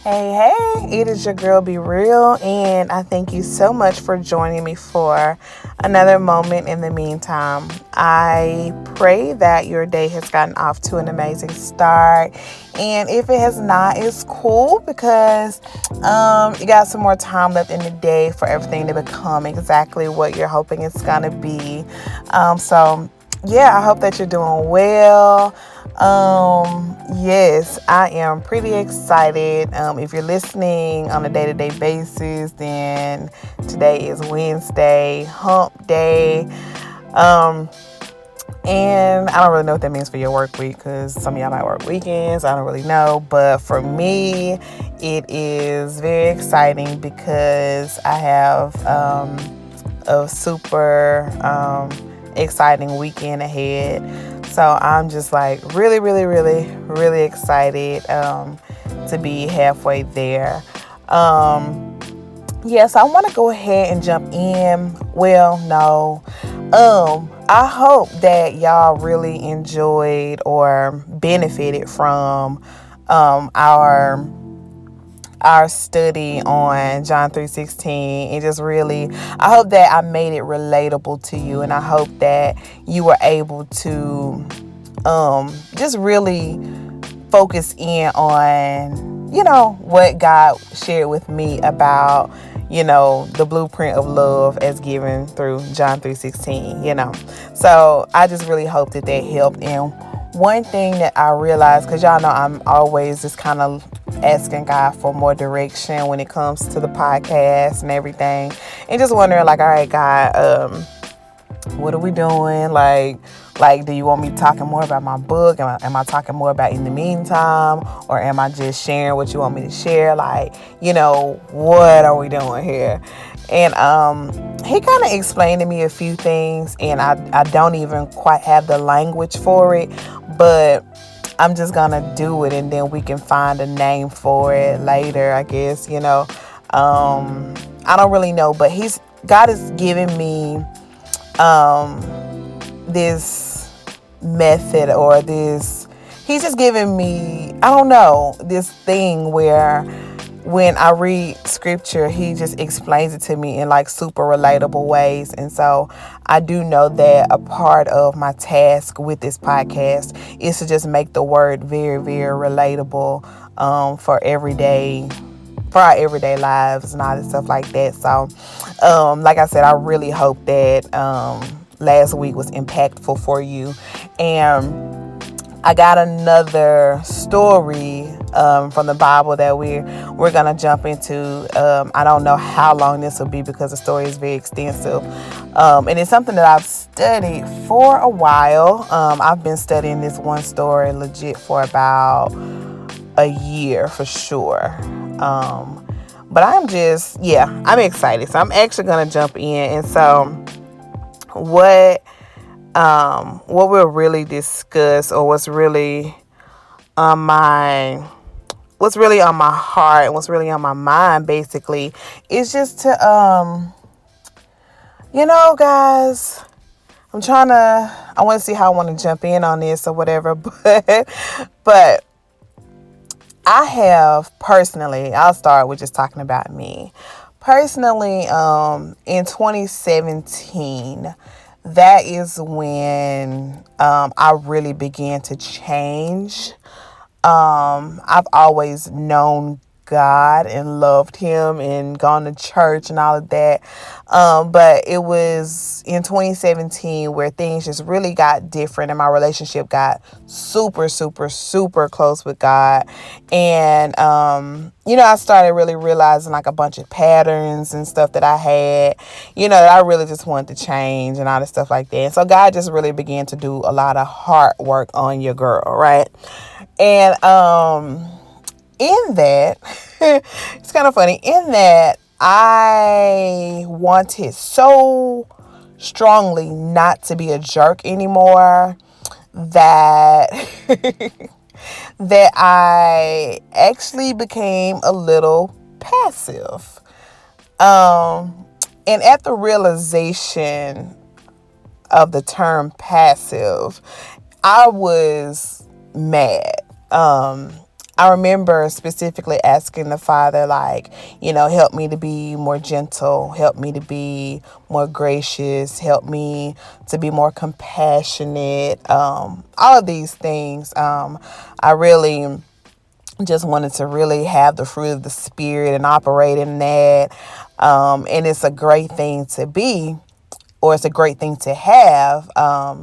Hey, hey, it is your girl Be Real, and I thank you so much for joining me for another moment in the meantime. I pray that your day has gotten off to an amazing start, and if it has not, it's cool because you got some more time left in the day for everything to become exactly what you're hoping it's gonna be. I hope that you're doing well. Yes, I am pretty excited. If you're listening on a day-to-day basis, then today is Wednesday, hump day. And I don't really know what that means for your work week because some of y'all might work weekends. I don't really know. But for me, it is very exciting because I have a super exciting weekend ahead. So I'm just like really, really, really, really excited to be halfway there. Yes, I want to go ahead and jump in. Well, no. I hope that y'all really enjoyed or benefited from our study on John 3:16. It just really, I hope that I made it relatable to you, and I hope that you were able to just really focus in on, what God shared with me about, the blueprint of love as given through John 3:16, So I just really hope that helped. And one thing that I realized, because y'all know I'm always just kind of asking God for more direction when it comes to the podcast and everything, and just wondering, like, all right, God, what are we doing? Like, do you want me talking more about my book? Am I talking more about in the meantime? Or am I just sharing what you want me to share? Like, what are we doing here? And he kind of explained to me a few things, and I don't even quite have the language for it, but I'm just going to do it, and then we can find a name for it later, I guess, I don't really know, but God is giving me this method, or he's just giving me, I don't know, this thing where when I read scripture, he just explains it to me in like super relatable ways. And so I do know that a part of my task with this podcast is to just make the word very, very relatable for our everyday lives and all this stuff like that. So like I said, I really hope that last week was impactful for you. And I got another story from the Bible that we're gonna jump into. I don't know how long this will be because the story is very extensive, and it's something that I've studied for a while. I've been studying this one story legit for about a year for sure. But I'm excited. So I'm actually gonna jump in. And so what we'll really discuss, or what's really on my heart and what's really on my mind basically, is just to guys, I want to see how I want to jump in on this or whatever, but I have personally, I'll start with just talking about me. Personally, in 2017, that is when I really began to change. I've always known God and loved him and gone to church and all of that. But it was in 2017 where things just really got different and my relationship got super, super, super close with God. And, I started really realizing like a bunch of patterns and stuff that I had, that I really just wanted to change and all this stuff like that. And so God just really began to do a lot of heart work on your girl, right? And in that, it's kind of funny, in that I wanted so strongly not to be a jerk anymore that that I actually became a little passive. And at the realization of the term passive, I was mad. I remember specifically asking the Father, like, help me to be more gentle, help me to be more gracious, help me to be more compassionate, all of these things. I really just wanted to really have the fruit of the Spirit and operate in that. And it's a great thing to be, or it's a great thing to have.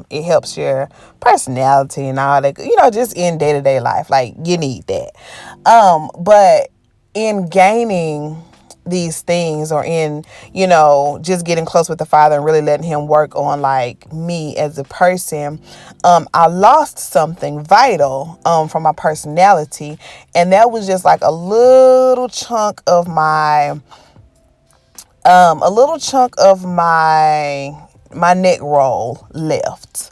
It helps your personality and all that, just in day-to-day life. Like, you need that. But in gaining these things, or in, just getting close with the Father and really letting him work on like me as a person, I lost something vital from my personality. And that was just like a little chunk of my neck roll left.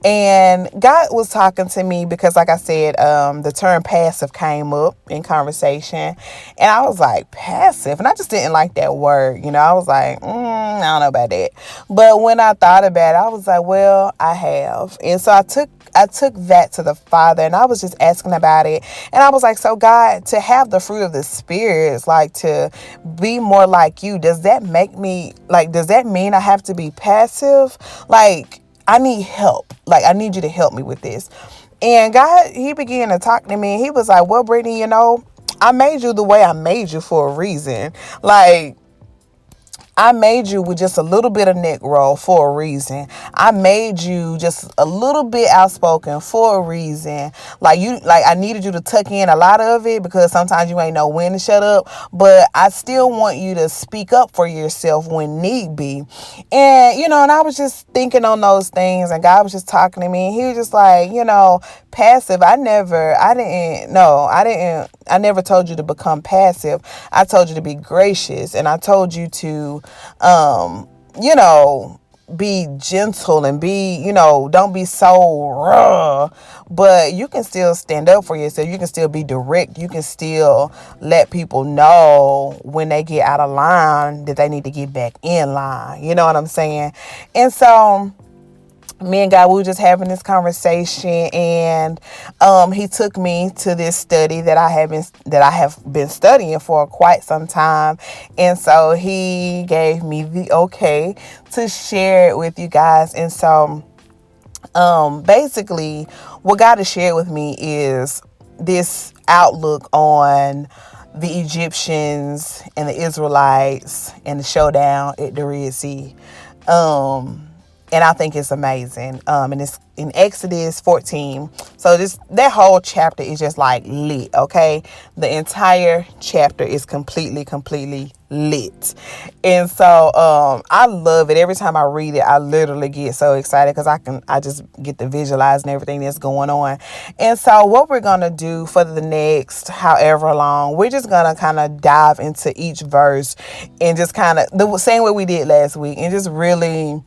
And God was talking to me because, like I said, the term passive came up in conversation. And I was like, passive? And I just didn't like that word. I was like, I don't know about that. But when I thought about it, I was like, well, I have. And so I took that to the Father, and I was just asking about it. And I was like, so God, to have the fruit of the Spirit is like to be more like you. Does that mean I have to be passive? Like, I need help. Like, I need you to help me with this. And God, he began to talk to me. He was like, well, Brittney, I made you the way I made you for a reason. Like, I made you with just a little bit of neck roll for a reason. I made you just a little bit outspoken for a reason. Like, I needed you to tuck in a lot of it because sometimes you ain't know when to shut up. But I still want you to speak up for yourself when need be. And, and I was just thinking on those things, and God was just talking to me. And he was just like, passive. I never told you to become passive. I told you to be gracious, and I told you to, be gentle and be, don't be so raw, but you can still stand up for yourself. You can still be direct. You can still let people know when they get out of line that they need to get back in line. You know what I'm saying? And so me and God, we were just having this conversation, and he took me to this study that I have been studying for quite some time. And so he gave me the okay to share it with you guys. And so basically what God has shared with me is this outlook on the Egyptians and the Israelites and the showdown at the Red Sea. And I think it's amazing. And it's in Exodus 14. So that whole chapter is just like lit, okay? The entire chapter is completely lit. And so I love it. Every time I read it, I literally get so excited because I just get to visualize and everything that's going on. And so what we're going to do for the next however long, we're just going to kind of dive into each verse and just kind of the same way we did last week, and just really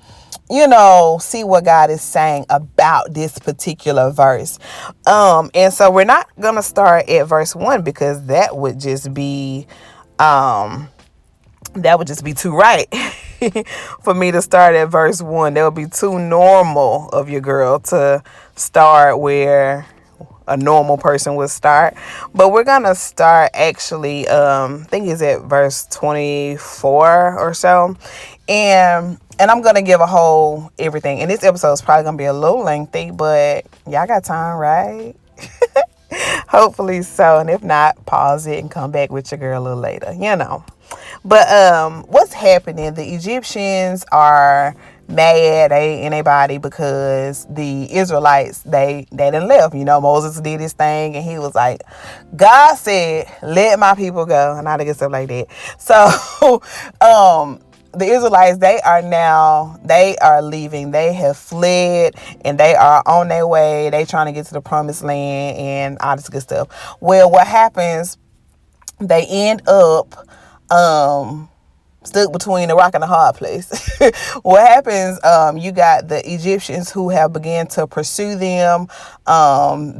see what God is saying about this particular verse. And so we're not going to start at verse 1 because that would just be too right for me to start at verse 1. That would be too normal of your girl to start where a normal person would start. But we're going to start actually, I think it's at verse 24 or so. And I'm going to give a whole everything. And this episode is probably going to be a little lengthy, but y'all got time, right? Hopefully so. And if not, pause it and come back with your girl a little later, But what's happening? The Egyptians are mad in their body because the Israelites, they done left. Moses did his thing, and he was like, God said, let my people go, and all that good stuff like that. So the Israelites, they are leaving. They have fled, and they are on their way. They trying to get to the promised land and all this good stuff. Well, what happens, they end up stuck between a rock and a hard place. What happens, you got the Egyptians who have begun to pursue them.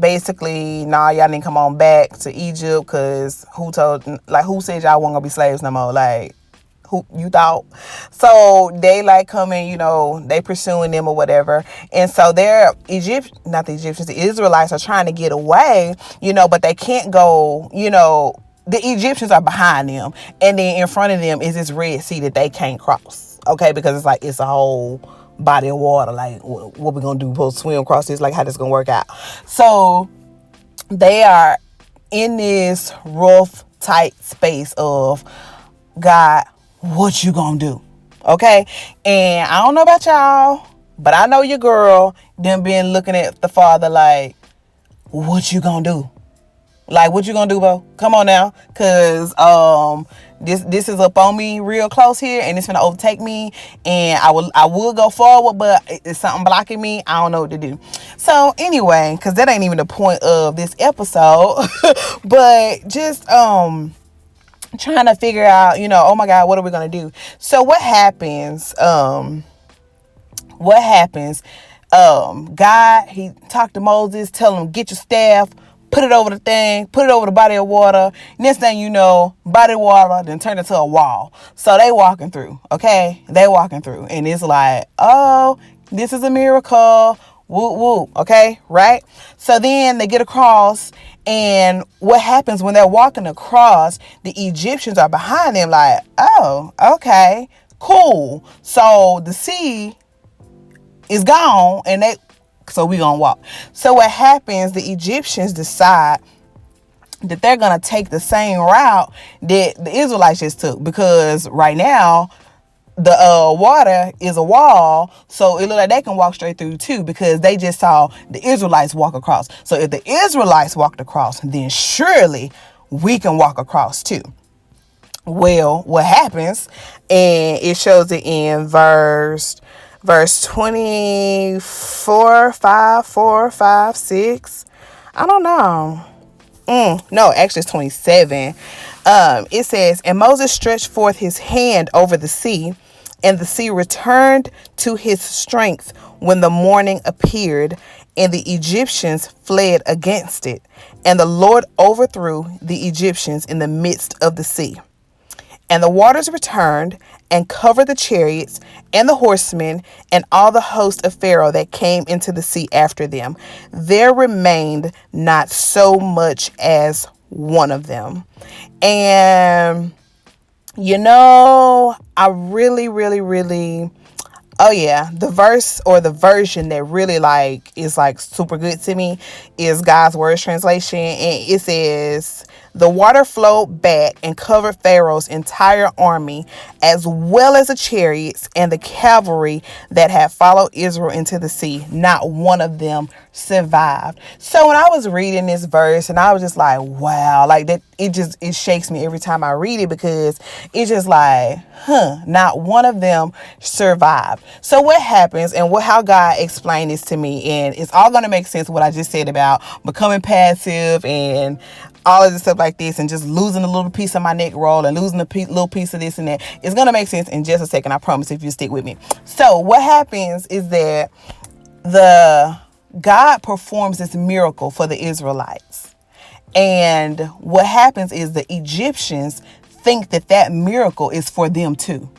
Basically, y'all need to come on back to Egypt, because who said y'all weren't gonna be slaves no more? Like, who you thought. So they like coming, they pursuing them or whatever. And so not the Egyptians, the Israelites are trying to get away, but they can't go, the Egyptians are behind them. And then in front of them is this Red Sea that they can't cross. Okay, because it's a whole body of water. Like, what we gonna do? We'll swim across this? Like, how this gonna work out? So they are in this rough, tight space of, God, what you gonna do? Okay, and I don't know about y'all, but I know your girl them been looking at the Father like, what you gonna do? Like, what you gonna do, Bo? Come on now, cause this is up on me real close here, and it's gonna overtake me, and I will go forward, but it's something blocking me. I don't know what to do. So anyway, cause that ain't even the point of this episode, but just trying to figure out, oh my God, what are we gonna do? So what happens? God, he talked to Moses, tell him, get your staff, put it over the thing, put it over the body of water. Next thing you know, body of water then turned into a wall. So they walking through, okay? They walking through. And it's like, oh, this is a miracle. Woo, woo, okay? Right? So then they get across, and what happens when they're walking across, the Egyptians are behind them like, oh, okay, cool. So the sea is gone, and so we gonna walk. So what happens, the Egyptians decide that they're gonna take the same route that the Israelites just took, because right now the water is a wall, so it looks like they can walk straight through too, because they just saw the Israelites walk across. So if the Israelites walked across, then surely we can walk across too. Well, what happens, and it shows it in verse 24, 5, 4, 5, 6. I don't know. No, actually it's 27. It says, and Moses stretched forth his hand over the sea, and the sea returned to his strength when the morning appeared, and the Egyptians fled against it. And the Lord overthrew the Egyptians in the midst of the sea. And the waters returned and covered the chariots and the horsemen and all the host of Pharaoh that came into the sea after them. There remained not so much as one of them. And, I really, really, really, the verse or the version that really is super good to me is God's Word translation. And it says, the water flowed back and covered Pharaoh's entire army, as well as the chariots and the cavalry that had followed Israel into the sea. Not one of them survived. So when I was reading this verse, and I was just like, wow, like that, it shakes me every time I read it, because it's just like, not one of them survived. So what happens, and how God explained this to me, and it's all going to make sense what I just said about becoming passive and all of this stuff like this, and just losing a little piece of my neck roll and losing a little piece of this and that. It's going to make sense in just a second, I promise, if you stick with me. So what happens is that God performs this miracle for the Israelites. And what happens is the Egyptians think that miracle is for them too.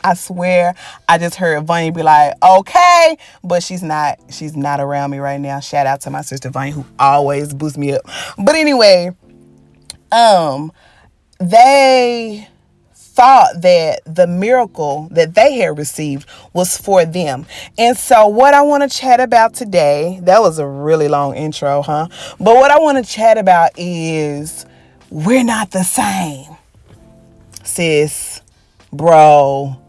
I swear, I just heard Vanya be like, okay, but she's not around me right now. Shout out to my sister Vanya, who always boosts me up. But anyway, they thought that the miracle that they had received was for them. And so what I want to chat about today, that was a really long intro, huh? But what I want to chat about is, we're not the same. Sis, bro,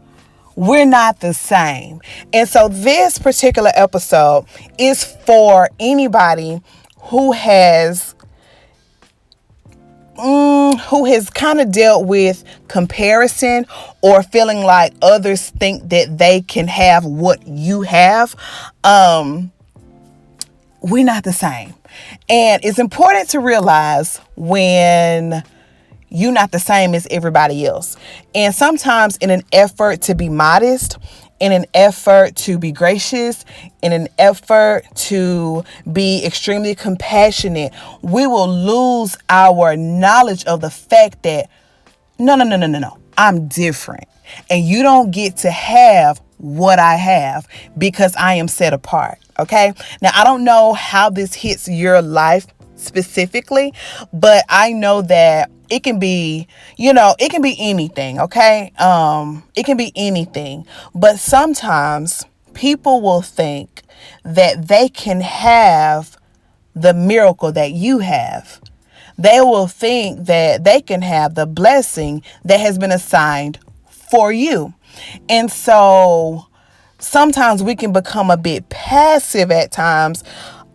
we're not the same. And so this particular episode is for anybody who has kind of dealt with comparison, or feeling like others think that they can have what you have. We're not the same. And it's important to realize when you're not the same as everybody else. And sometimes in an effort to be modest, in an effort to be gracious, in an effort to be extremely compassionate, we will lose our knowledge of the fact that No, no, no, no, no, no. I'm different. And you don't get to have what I have because I am set apart. Okay. Now, I don't know how this hits your life specifically, but I know that it can be, it can be anything. Okay. It can be anything, but sometimes people will think that they can have the miracle that you have. They will think that they can have the blessing that has been assigned for you. And so sometimes we can become a bit passive at times.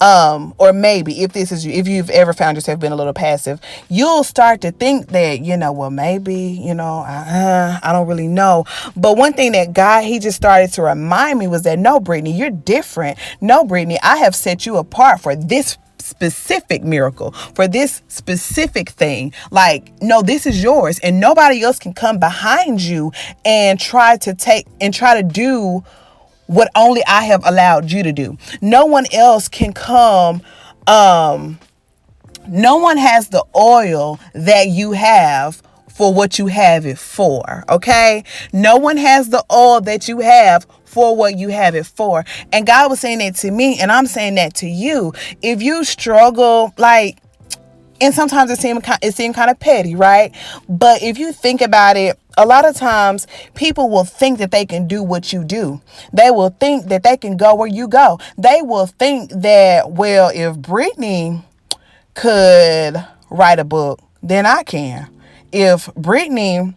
Or maybe if this is you, if you've ever found yourself being a little passive, you'll start to think that, well, maybe, I don't really know. But one thing that God, he just started to remind me was that, no, Brittney, you're different. No, Brittney, I have set you apart for this specific miracle, for this specific thing. Like, no, this is yours, and nobody else can come behind you and try to do what only I have allowed you to do. No one else can come. No one has the oil that you have for what you have it for. Okay. No one has the oil that you have for what you have it for. And God was saying that to me, and I'm saying that to you. If you struggle, and sometimes it seemed kind of petty, right? But if you think about it, a lot of times people will think that they can do what you do. They will think that they can go where you go. They will think that, well, if Brittney could write a book, then I can. If Brittney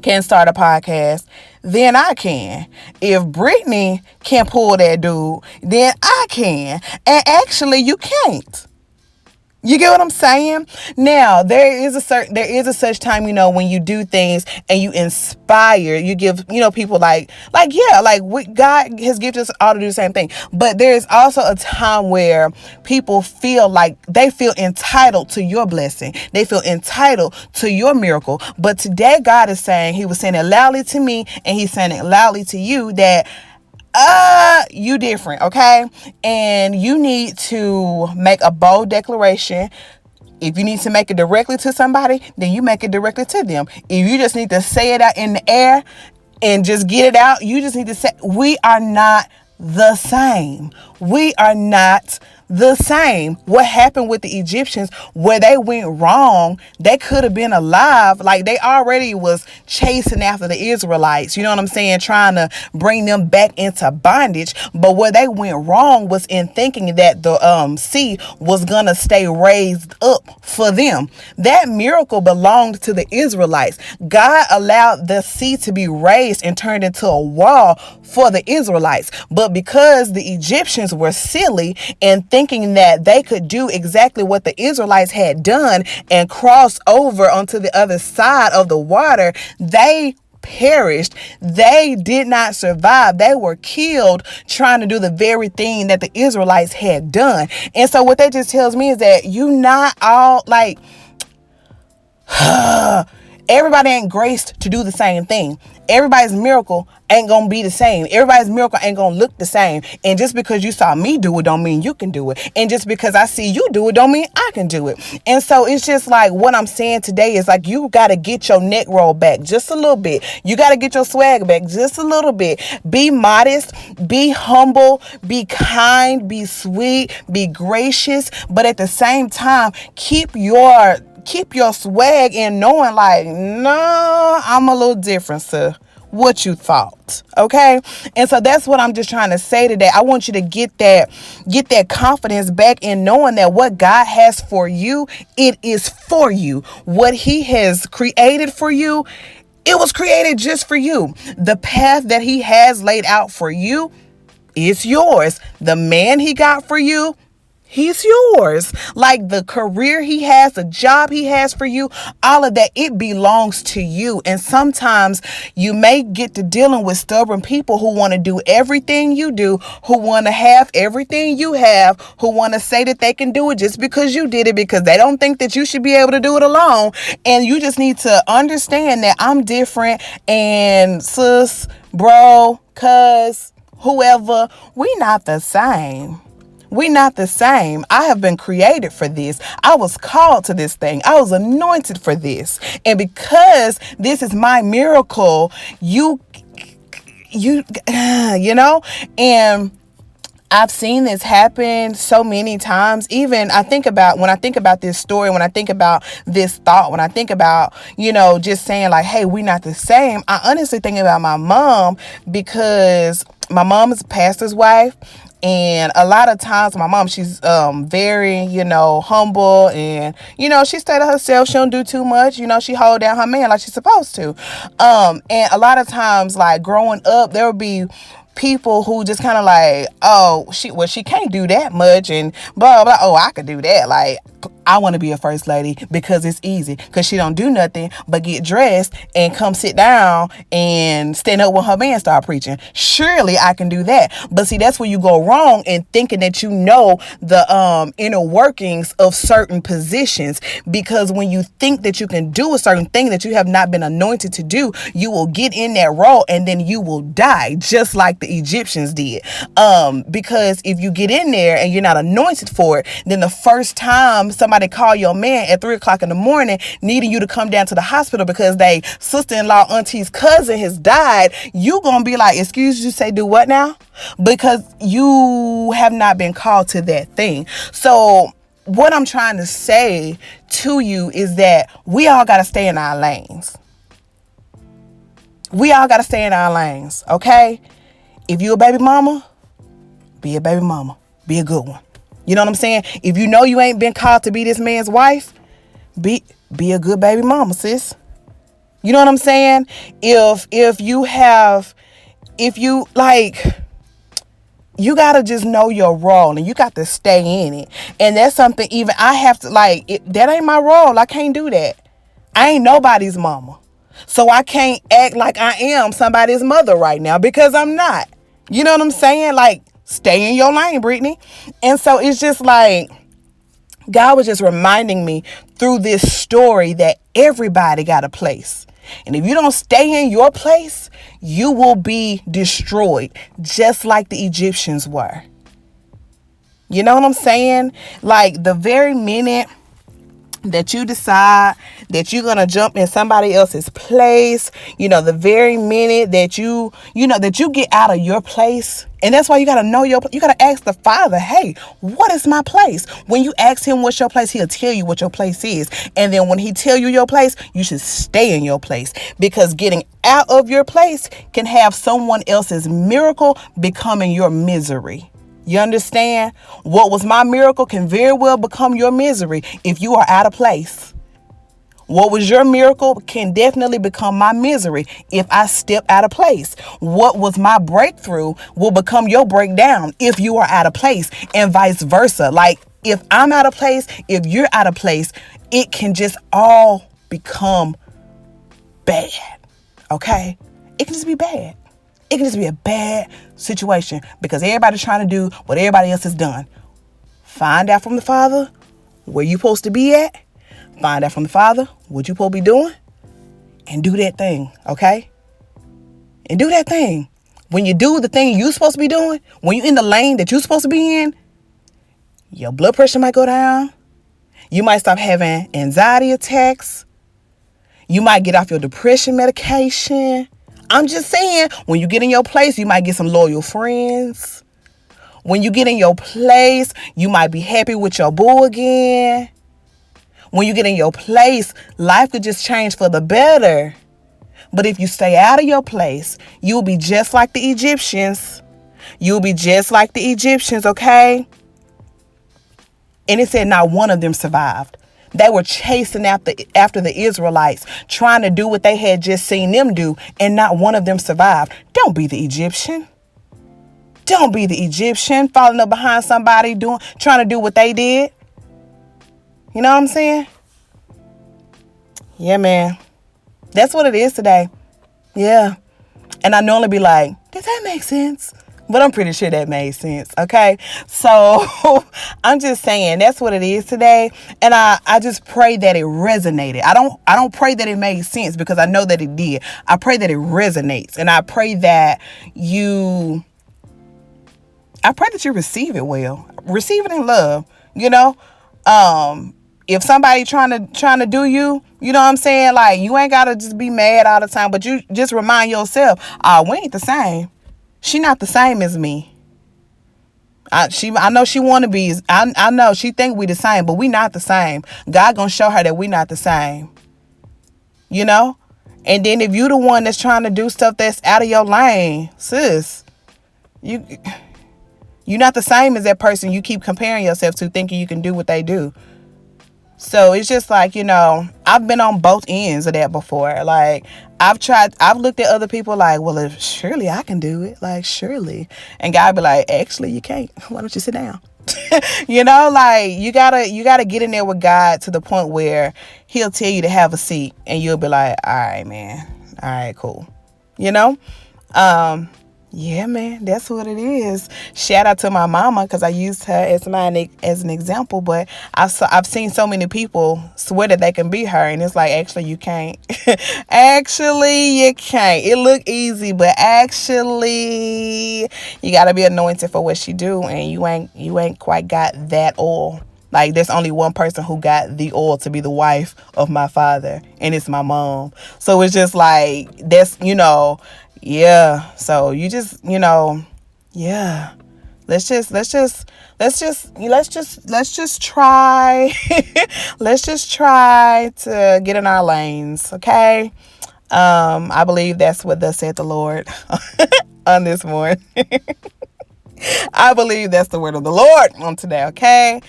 can start a podcast, then I can. If Brittney can pull that dude, then I can. And actually, you can't. You get what I'm saying? Now, there is a such time, when you do things and you inspire, you give, people what God has gifted us all to do the same thing. But there is also a time where people feel like they feel entitled to your blessing. They feel entitled to your miracle. But today, God is saying, he was saying it loudly to me, and he's saying it loudly to you that you different, okay? And you need to make a bold declaration. If you need to make it directly to somebody, then you make it directly to them. If you just need to say it out in the air and just get it out, you just need to say, we are not the same. We are not the same. What happened with the Egyptians, where they went wrong, they could have been alive. Like, they already was chasing after the Israelites, you know what I'm saying, trying to bring them back into bondage. But where they went wrong was in thinking that the sea was gonna stay raised up for them. That miracle belonged to the Israelites. God allowed the sea to be raised and turned into a wall for the Israelites. But because the Egyptians were silly and thinking that they could do exactly what the Israelites had done and cross over onto the other side of the water, they perished. They did not survive. They were killed trying to do the very thing that the Israelites had done. And so what that just tells me is that you not all everybody ain't graced to do the same thing. Everybody's miracle ain't gonna be the same. Everybody's miracle ain't gonna look the same. And just because you saw me do it don't mean you can do it. And just because I see you do it don't mean I can do it. And so it's just like, what I'm saying today is like, you gotta get your neck roll back just a little bit. You gotta get your swag back just a little bit. Be modest, be humble, be kind, be sweet, be gracious, but at the same time, keep your swag in, knowing like, no, I'm a little different, sir. What you thought. Okay. And so that's what I'm just trying to say today. I want you to get that confidence back in knowing that what God has for you, it is for you. What he has created for you, it was created just for you. The path that he has laid out for you, it's yours. The man he got for you, he's yours. Like the career he has, the job he has for you, all of that, it belongs to you. And sometimes you may get to dealing with stubborn people who want to do everything you do, who want to have everything you have, who want to say that they can do it just because you did it, because they don't think that you should be able to do it alone. And you just need to understand that I'm different, and sis, bro, cuz, whoever, we not the same. We not the same. I have been created for this. I was called to this thing. I was anointed for this. And because this is my miracle, you know, and I've seen this happen so many times. Even when I think about this story, when I think about this thought, when I think about, just saying like, hey, we're not the same. I honestly think about my mom, because my mom is a pastor's wife. And a lot of times my mom, she's very, humble, and, she stay to herself. She don't do too much. She hold down her man like she's supposed to. And a lot of times, like growing up, there would be people who just kind of like, oh, she can't do that much, and blah, blah, oh, I could do that. Like, I want to be a first lady because it's easy, because she don't do nothing but get dressed and come sit down and stand up when her man start preaching. Surely I can do that. But see, that's where you go wrong in thinking that you know the inner workings of certain positions, because when you think that you can do a certain thing that you have not been anointed to do, you will get in that role and then you will die, just like the Egyptians did. Because if you get in there and you're not anointed for it, then the first time somebody call your man at 3:00 in the morning needing you to come down to the hospital because they sister-in-law, auntie's cousin has died, you gonna be like, excuse you, say do what now? Because you have not been called to that thing. So what I'm trying to say to you is that we all got to stay in our lanes. We all got to stay in our lanes, okay? If you a baby mama, be a baby mama. Be a good one. You know what I'm saying? If you know you ain't been called to be this man's wife, be a good baby mama, sis. You know what I'm saying? If you you got to just know your role, and you got to stay in it. And that's something even I have to, that ain't my role. I can't do that. I ain't nobody's mama. So I can't act like I am somebody's mother right now, because I'm not. You know what I'm saying? Like, stay in your lane, Brittney. And so it's just like, God was just reminding me through this story that everybody got a place. And if you don't stay in your place, you will be destroyed, just like the Egyptians were. You know what I'm saying? Like, the very minute that you decide that you're going to jump in somebody else's place, the very minute that that you get out of your place. And that's why you got to know you got to ask the Father, hey, what is my place? When you ask him what's your place, he'll tell you what your place is. And then when he tell you your place, you should stay in your place, because getting out of your place can have someone else's miracle becoming your misery. You understand? What was my miracle can very well become your misery if you are out of place. What was your miracle can definitely become my misery if I step out of place. What was my breakthrough will become your breakdown if you are out of place, and vice versa. Like, if I'm out of place, if you're out of place, it can just all become bad. Okay? It can just be bad. It can just be a bad situation because everybody's trying to do what everybody else has done. Find out from the Father where you're supposed to be at. Find out from the Father what you're supposed to be doing. And do that thing, okay? And do that thing. When you do the thing you're supposed to be doing, when you're in the lane that you're supposed to be in, your blood pressure might go down. You might stop having anxiety attacks. You might get off your depression medication. I'm just saying, when you get in your place, you might get some loyal friends. When you get in your place, you might be happy with your boo again. When you get in your place, life could just change for the better. But if you stay out of your place, you'll be just like the Egyptians. You'll be just like the Egyptians, okay? And it said not one of them survived. They were chasing after the Israelites, trying to do what they had just seen them do, and not one of them survived. Don't be the Egyptian. Don't be the Egyptian falling up behind somebody trying to do what they did. You know what I'm saying? Yeah, man. That's what it is today. Yeah. And I normally be like, does that make sense? But I'm pretty sure that made sense. Okay. So I'm just saying that's what it is today. And I just pray that it resonated. I don't pray that it made sense, because I know that it did. I pray that it resonates. And I pray that you I pray that you receive it well. Receive it in love, you know? If somebody trying to do you, you know what I'm saying? Like, you ain't gotta just be mad all the time, but you just remind yourself, we ain't the same. She not the same as me. I know she want to be. I know she think we the same, but we not the same. God gonna show her that we not the same. You know? And then if you the one that's trying to do stuff that's out of your lane, sis, you're not the same as that person you keep comparing yourself to, thinking you can do what they do. So it's just like, I've been on both ends of that before. Like, I've looked at other people like, well, if surely I can do it, like, surely. And God be like, actually, you can't. Why don't you sit down? Like, you gotta get in there with God to the point where he'll tell you to have a seat and you'll be like, all right, man. All right, cool. Yeah, man, that's what it is. Shout out to my mama, because I used her as an example. But I've seen so many people swear that they can be her, and it's like, actually, you can't. Actually, you can't. It look easy, but actually, you gotta be anointed for what she do, and you ain't quite got that oil. Like, there's only one person who got the oil to be the wife of my father, and it's my mom. So it's just like, that's, yeah. So you just, yeah. Let's just try. Let's just try to get in our lanes, okay? I believe that's what thus said the Lord on this morning. I believe that's the word of the Lord on today, okay?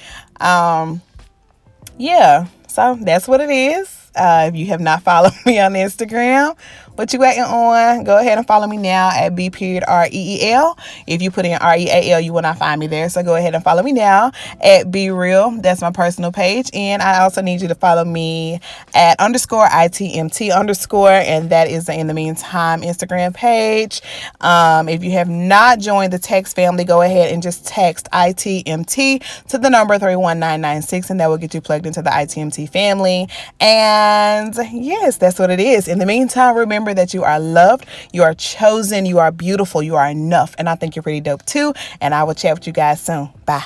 Yeah. So that's what it is. If you have not followed me on Instagram, what you waiting on? Go ahead and follow me now at B.REEL. If you put in REAL, you will not find me there. So go ahead and follow me now at Be Real. That's my personal page. And I also need you to follow me at _ITMT_. And that is the In the Meantime Instagram page. If you have not joined the text family, go ahead and just text ITMT to the number 31996, and that will get you plugged into the ITMT family. And yes, that's what it is. In the meantime, remember that you are loved, you are chosen, you are beautiful, you are enough. And I think you're pretty dope too. And I will chat with you guys soon. Bye.